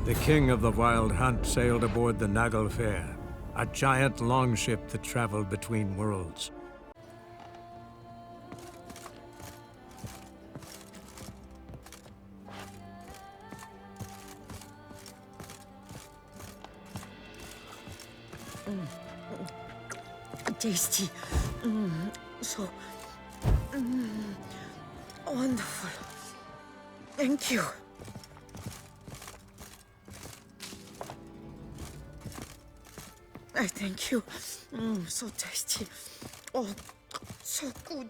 The king of the Wild Hunt sailed aboard the Naglfar, a giant longship that traveled between worlds. Tasty. So wonderful. Thank you. I thank you. So tasty. Oh, so good.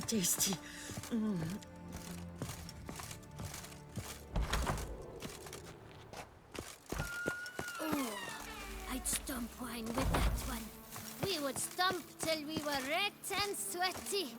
Tasty. I'd stump wine with that one. We would stump till we were red and sweaty.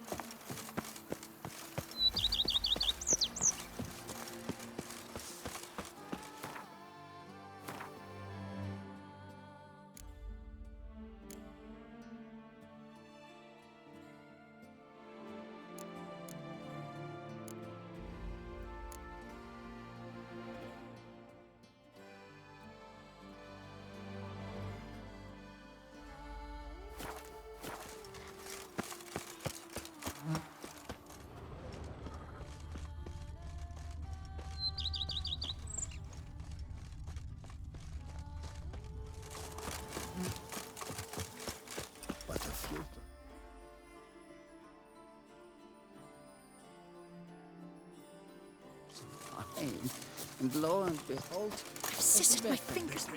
And lo and behold, I've scissored my fingers.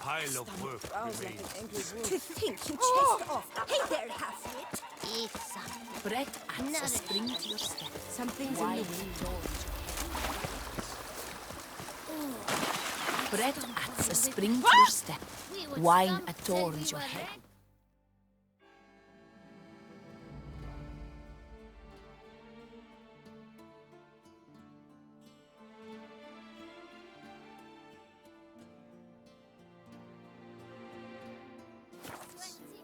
Pile of work remains. To think you chased off. Hey there, half-wit. Eat some. Bread adds a Nourish. spring to your step. Something's Wine in the wind. Bread adds a spring to your step. We would Wine stump till adorns we your were head. red. Sweaty.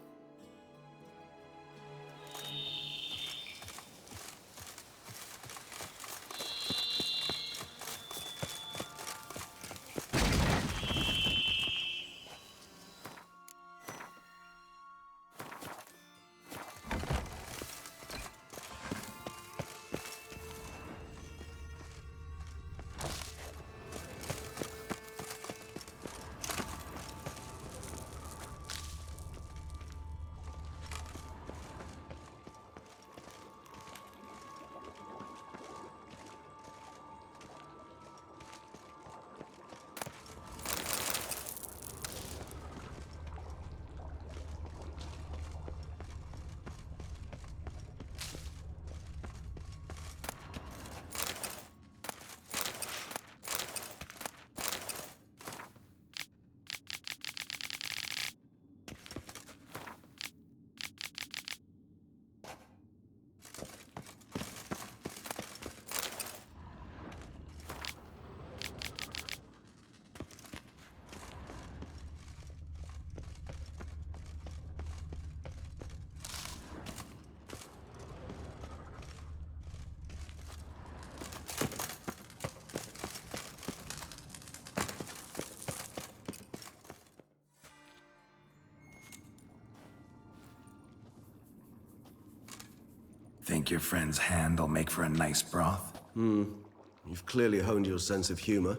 Think your friend's hand will make for a nice broth? You've clearly honed your sense of humor.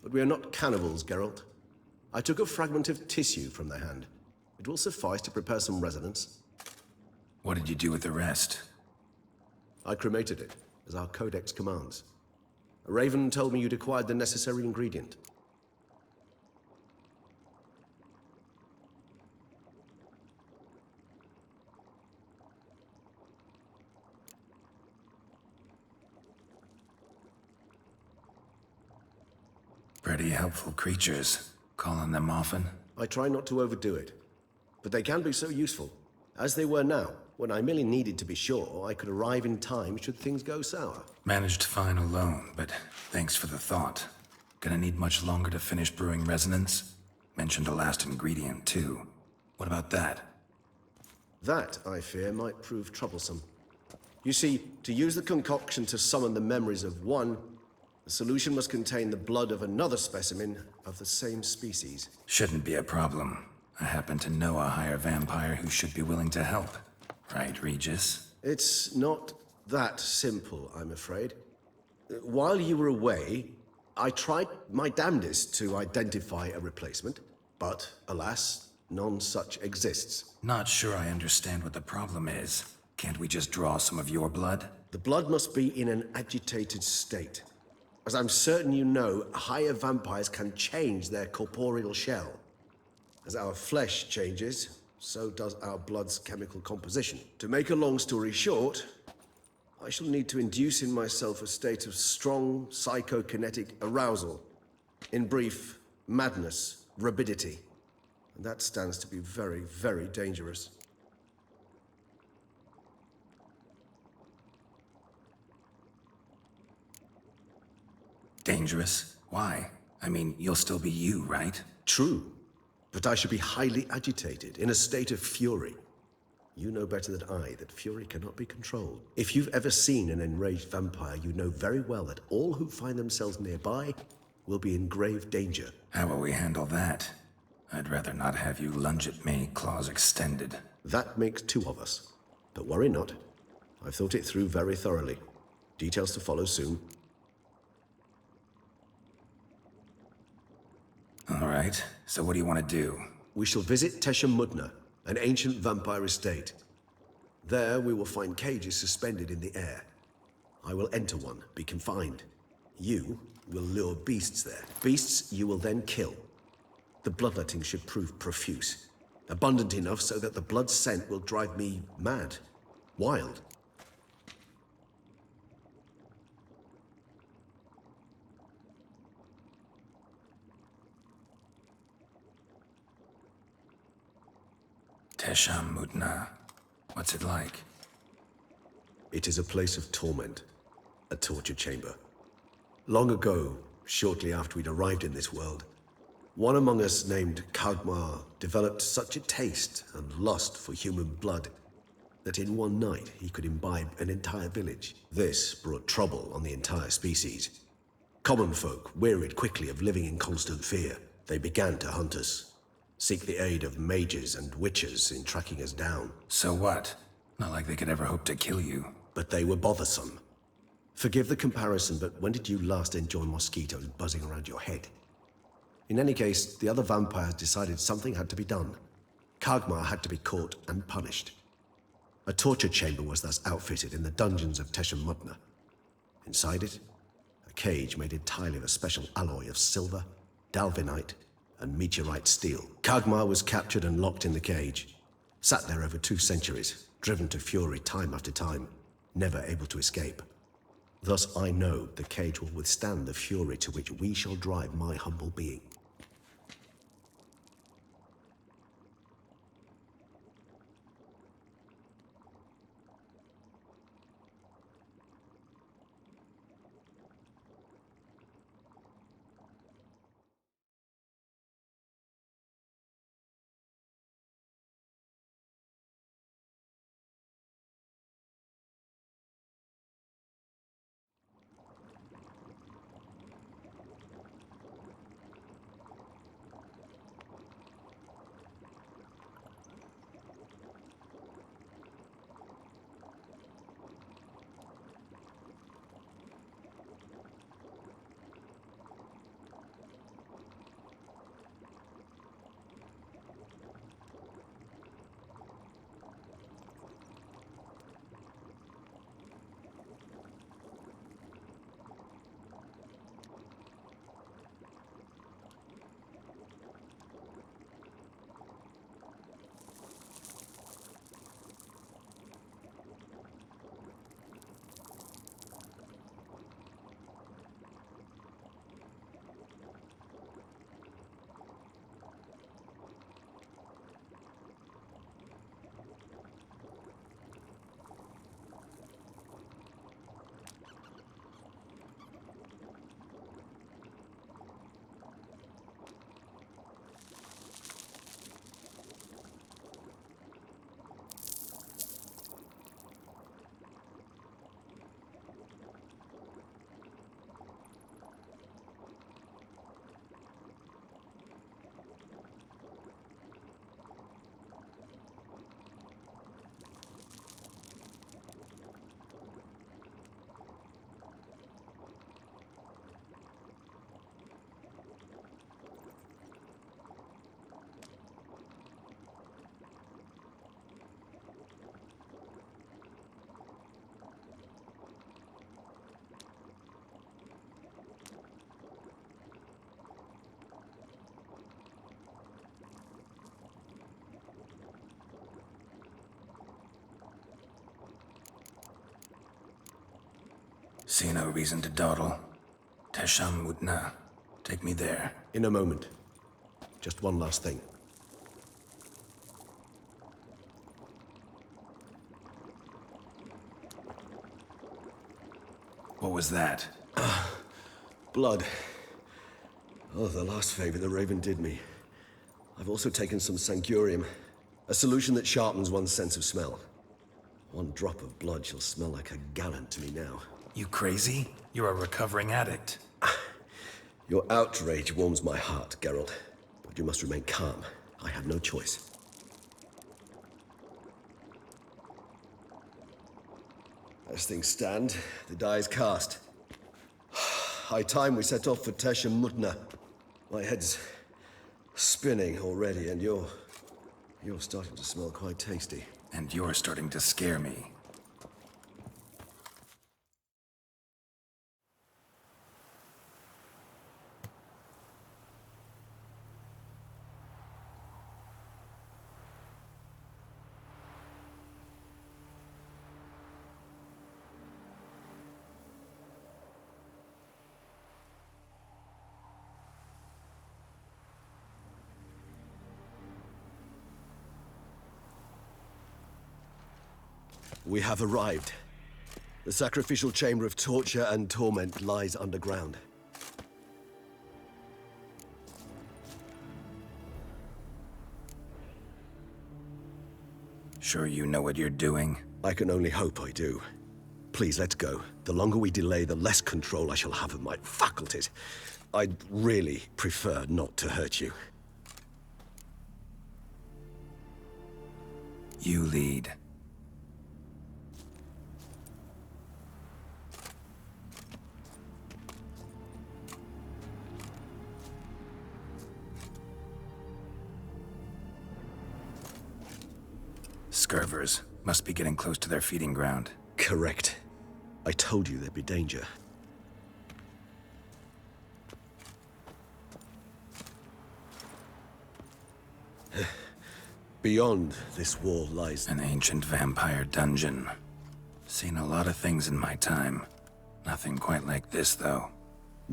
But we are not cannibals, Geralt. I took a fragment of tissue from the hand. It will suffice to prepare some resonance. What did you do with the rest? I cremated it, as our codex commands. A raven told me you'd acquired the necessary ingredient. Pretty helpful creatures. Call on them often? I try not to overdo it, but they can be so useful, as they were now, when I merely needed to be sure I could arrive in time should things go sour. Managed fine alone, but thanks for the thought. Gonna need much longer to finish brewing resonance? Mentioned a last ingredient, too. What about that? That, I fear, might prove troublesome. You see, to use the concoction to summon the memories of one, the solution must contain the blood of another specimen of the same species. Shouldn't be a problem. I happen to know a higher vampire who should be willing to help. Right, Regis? It's not that simple, I'm afraid. While you were away, I tried my damnedest to identify a replacement, but alas, none such exists. Not sure I understand what the problem is. Can't we just draw some of your blood? The blood must be in an agitated state. As I'm certain you know, higher vampires can change their corporeal shell. As our flesh changes, so does our blood's chemical composition. To make a long story short, I shall need to induce in myself a state of strong psychokinetic arousal. In brief, madness, rabidity. And that stands to be very, very dangerous. Dangerous? Why? I mean, you'll still be you, right? True, but I should be highly agitated, in a state of fury. You know better than I that fury cannot be controlled. If you've ever seen an enraged vampire, you know very well that all who find themselves nearby will be in grave danger. How will we handle that? I'd rather not have you lunge at me, claws extended. That makes two of us. But worry not. I've thought it through very thoroughly. Details to follow soon. All right, so what do you want to do? We shall visit Tesha Mudna, an ancient vampire estate. There we will find cages suspended in the air. I will enter one, be confined. You will lure beasts there. Beasts you will then kill. The bloodletting should prove profuse. Abundant enough so that the blood scent will drive me mad. Wild. Tesha Mudna. What's it like? It is a place of torment. A torture chamber. Long ago, shortly after we'd arrived in this world, one among us named Kagmar developed such a taste and lust for human blood that in one night he could imbibe an entire village. This brought trouble on the entire species. Common folk wearied quickly of living in constant fear. They began to hunt us, seek the aid of mages and witches in tracking us down. So what? Not like they could ever hope to kill you. But they were bothersome. Forgive the comparison, but when did you last enjoy mosquitoes buzzing around your head? In any case, the other vampires decided something had to be done. Kagmar had to be caught and punished. A torture chamber was thus outfitted in the dungeons of Tesha Mudna. Inside it, a cage made entirely of a special alloy of silver, dalvinite, and meteorite steel. Kagmar was captured and locked in the cage. Sat there over 2 centuries, driven to fury time after time, never able to escape. Thus I know the cage will withstand the fury to which we shall drive my humble being. See no reason to dawdle. Tesham Mutna. Take me there. In a moment. Just one last thing. What was that? Blood. Oh, the last favor the Raven did me. I've also taken some Sancurium, a solution that sharpens one's sense of smell. One drop of blood shall smell like a gallon to me now. You crazy? You're a recovering addict. Your outrage warms my heart, Geralt. But you must remain calm. I have no choice. As things stand, the die is cast. High time we set off for Tesham Mutna. My head's spinning already, and you're starting to smell quite tasty. And you're starting to scare me. We have arrived. The sacrificial chamber of torture and torment lies underground. Sure you know what you're doing? I can only hope I do. Please, let's go. The longer we delay, the less control I shall have of my faculties. I'd really prefer not to hurt you. You lead. Scurvers must be getting close to their feeding ground. Correct. I told you there'd be danger. Beyond this wall lies An ancient vampire dungeon. Seen a lot of things in my time. Nothing quite like this, though.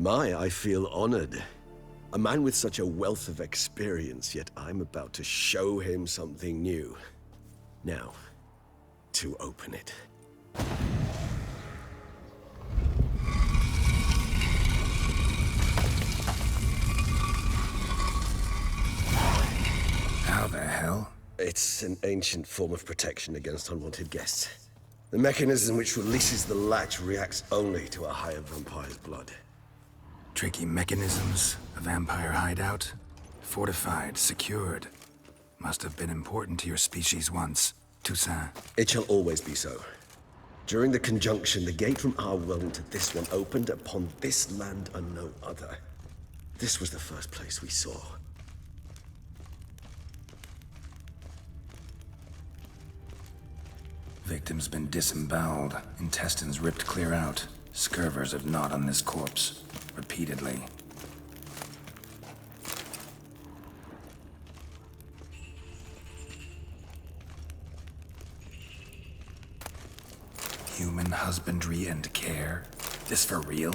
I feel honored. A man with such a wealth of experience, yet I'm about to show him something new. Now, to open it. How the hell? It's an ancient form of protection against unwanted guests. The mechanism which releases the latch reacts only to a higher vampire's blood. Tricky mechanisms, a vampire hideout. Fortified, secured. Must have been important to your species once, Toussaint. It shall always be so. During the conjunction, the gate from our world into this one opened upon this land and no other. This was the first place we saw. Victim's been disemboweled, intestines ripped clear out. Scurvers have gnawed on this corpse, repeatedly. Human husbandry and care? This for real?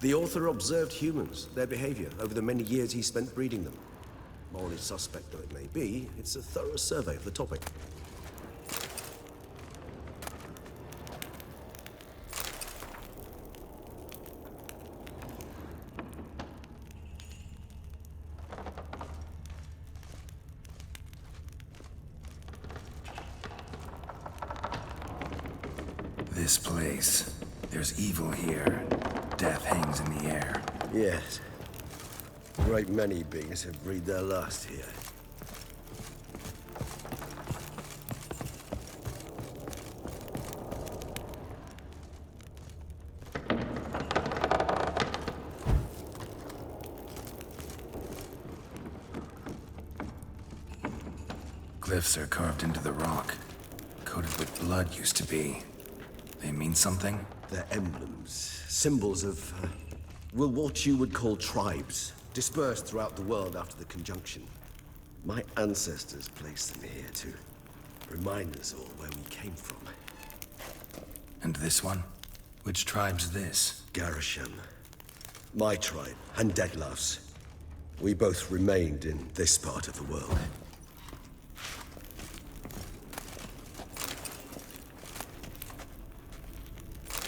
The author observed humans, their behavior, over the many years he spent breeding them. Morally suspect though it may be, it's a thorough survey of the topic. This place. There's evil here. Death hangs in the air. Yes. A great many beings have breathed their last here. Glyphs are carved into the rock. Coated with blood used to be. They mean something? They're emblems, symbols of, what you would call tribes, dispersed throughout the world after the conjunction. My ancestors placed them here to remind us all where we came from. And this one? Which tribe's this? Garisham. My tribe, and Detlav's. We both remained in this part of the world.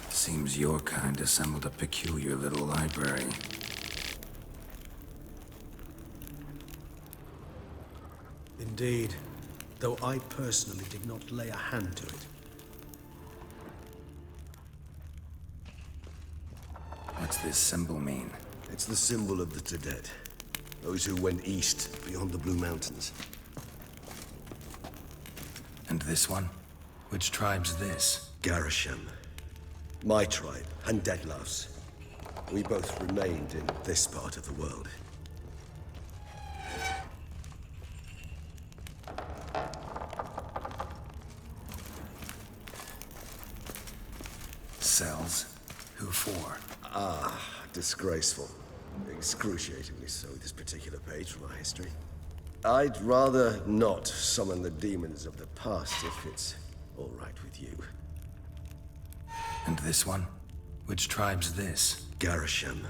Seems your kind assembled a peculiar little library. Indeed, though I personally did not lay a hand to it. What's this symbol mean? It's the symbol of the Tedet. Those who went east, beyond the Blue Mountains. And this one? Which tribe's this? Garisham. My tribe, and Detlav's. We both remained in this part of the world. Cells? Who for? Disgraceful. Excruciatingly so, this particular page from our history. I'd rather not summon the demons of the past if it's all right with you. And this one? Which tribe's this? Garisham.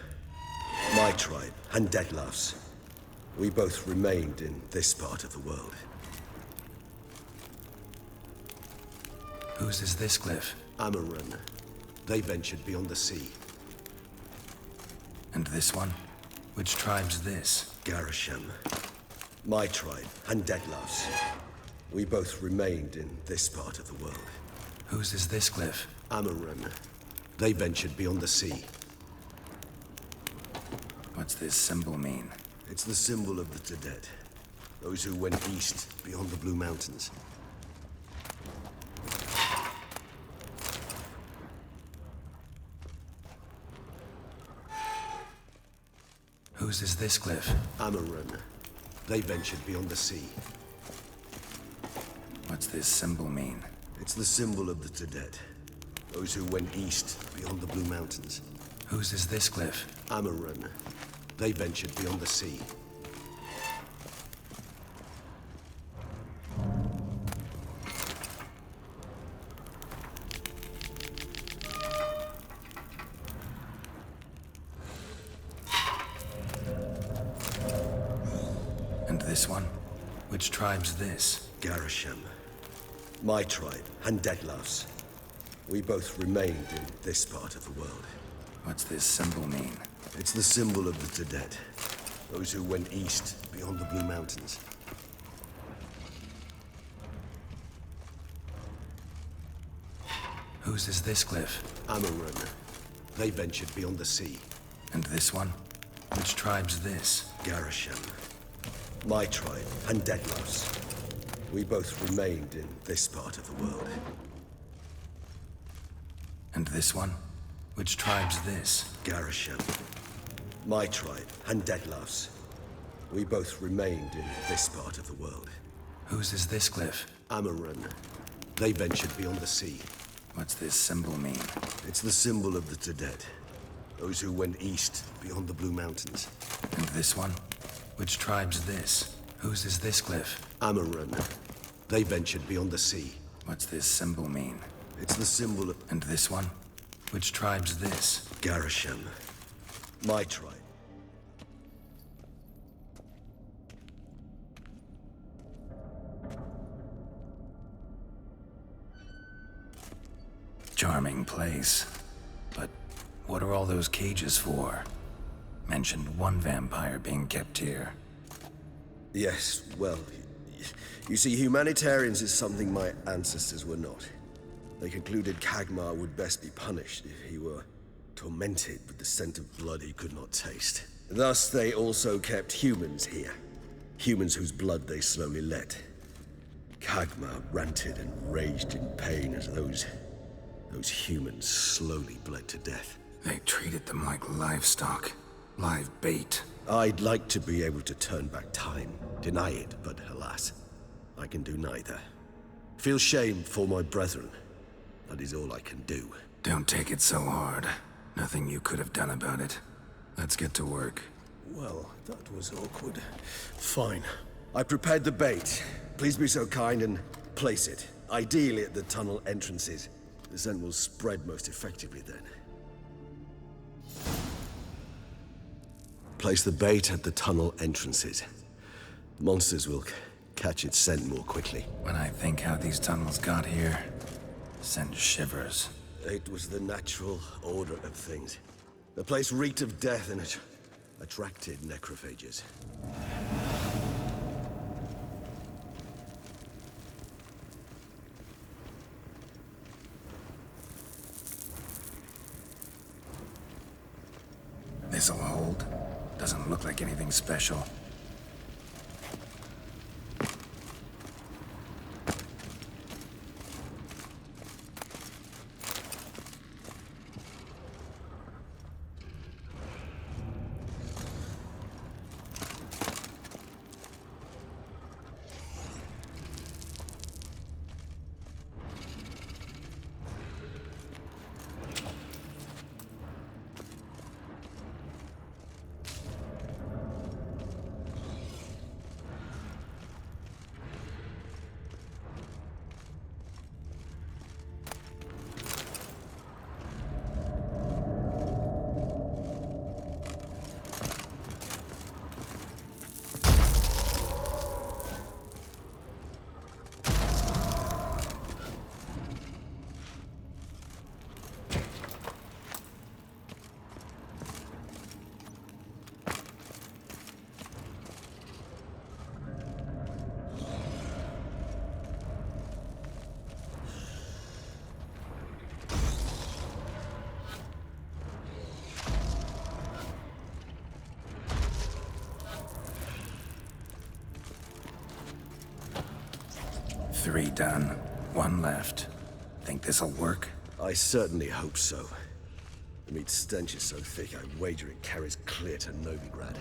My tribe, and Detlav's. We both remained in this part of the world. Whose is this glyph? Amaran. They ventured beyond the sea. And this one? Which tribe's this? Garisham. My tribe, and Detlav's. We both remained in this part of the world. Whose is this glyph? Amaran. They ventured beyond the sea. What's this symbol mean? It's the symbol of the Tedet. Those who went east, beyond the Blue Mountains. Whose is this glyph? Amaran. They ventured beyond the sea. What's this symbol mean? It's the symbol of the Tedet. Those who went east, beyond the Blue Mountains. Whose is this glyph? Amaran. They ventured beyond the sea. And this one? Which tribe's this? Garisham. My tribe, and Detlav's. We both remained in this part of the world. What's this symbol mean? It's the symbol of the Tedet. Those who went east, beyond the Blue Mountains. Whose is this glyph? Amaran. They ventured beyond the sea. And this one? Which tribe's this? Garisham. My tribe, and Detlav's. We both remained in this part of the world. And this one? Which tribe's this? Garisham. My tribe, and Detlav's. We both remained in this part of the world. Whose is this glyph? Amaran. They ventured beyond the sea. What's this symbol mean? It's the symbol of the Tedet. Those who went east, beyond the Blue Mountains. And this one? Which tribe's this? Whose is this glyph? Amaran. They ventured beyond the sea. What's this symbol mean? It's the symbol of And this one? Which tribe's this? Garisham. My tribe. Charming place. But what are all those cages for? Mentioned one vampire being kept here. Yes, well, you see, humanitarians is something my ancestors were not. They concluded Kagmar would best be punished if he were tormented with the scent of blood he could not taste. Thus, they also kept humans here. Humans whose blood they slowly let. Kagmar ranted and raged in pain as those humans slowly bled to death. They treated them like livestock. Live bait. I'd like to be able to turn back time, deny it, but alas, I can do neither. Feel shame for my brethren. That is all I can do. Don't take it so hard. Nothing you could have done about it. Let's get to work. Well, that was awkward. Fine. I prepared the bait. Please be so kind and place it. Ideally at the tunnel entrances. The scent will spread most effectively then. Place the bait at the tunnel entrances. Monsters will catch its scent more quickly. When I think how these tunnels got here, send shivers. It was the natural order of things. The place reeked of death and it attracted necrophages. This'll hold. Doesn't look like anything special. Three done. One left. Think this'll work? I certainly hope so. The meat stench is so thick, I wager it carries clear to Novigrad.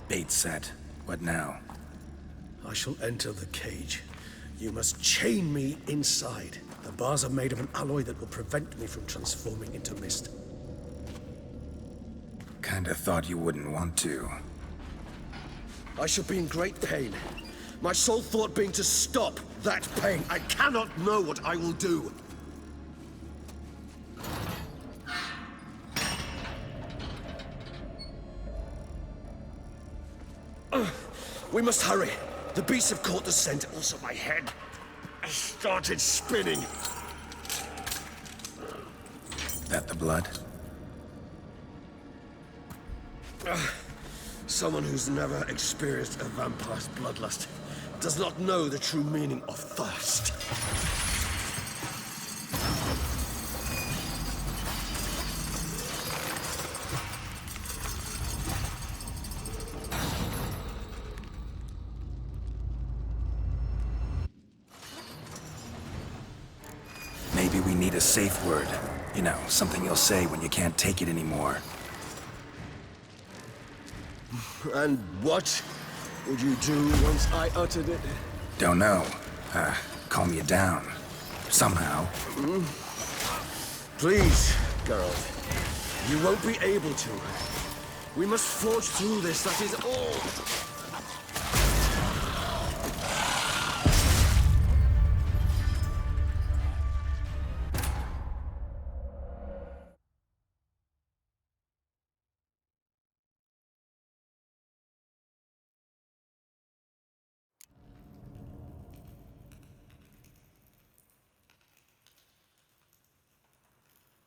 Bait set. What now? I shall enter the cage. You must chain me inside. The bars are made of an alloy that will prevent me from transforming into mist. Kinda thought you wouldn't want to. I shall be in great pain. My sole thought being to stop that pain. I cannot know what I will do. We must hurry. The beasts have caught the scent. Also my head has started spinning. That the blood? Someone who's never experienced a vampire's bloodlust does not know the true meaning of thirst. Maybe we need a safe word. You know, something you'll say when you can't take it anymore. And what would you do once I uttered it? Don't know. Calm you down. Somehow. Please, Geralt. You won't be able to. We must forge through this, that is all.